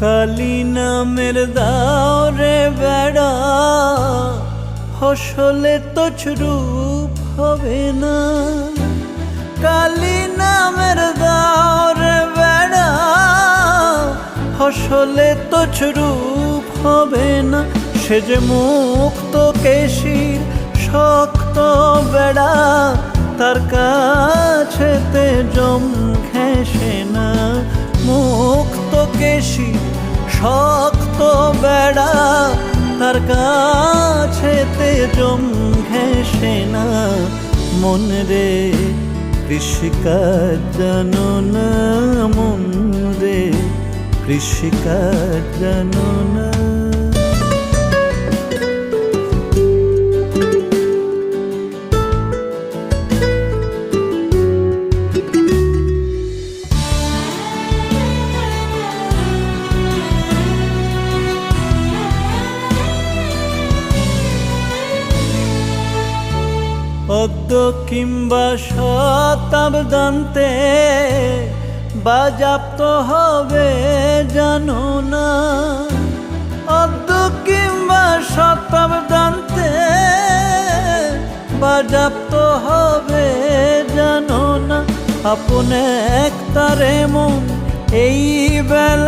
কালী নামের দাও রে বেড়া, ফসলে তছরূপ হবে না। কালী নামের দাও রে বেড়া, ফসলে তছরূপ হবে না। সে যে মুক্ত কেশির শক্ত বেড়া, তার কাছেতে জম ঘেঁষে না। মুক্ত কেশির শক্ত বেড়া, তার কাছেতে জম ঘেঁষে না। মন রে কৃষিকাজ জানো না, মন রে কৃষিকাজ জানো না। অদ্য কিংবা শতাব্দান্তে বাজাপ্ত হবে জানো না। অদ্য কিংবা শতাব্দান্তে বাজাপ্ত হবে জানো না। আপন এক তারে মন এই বেলা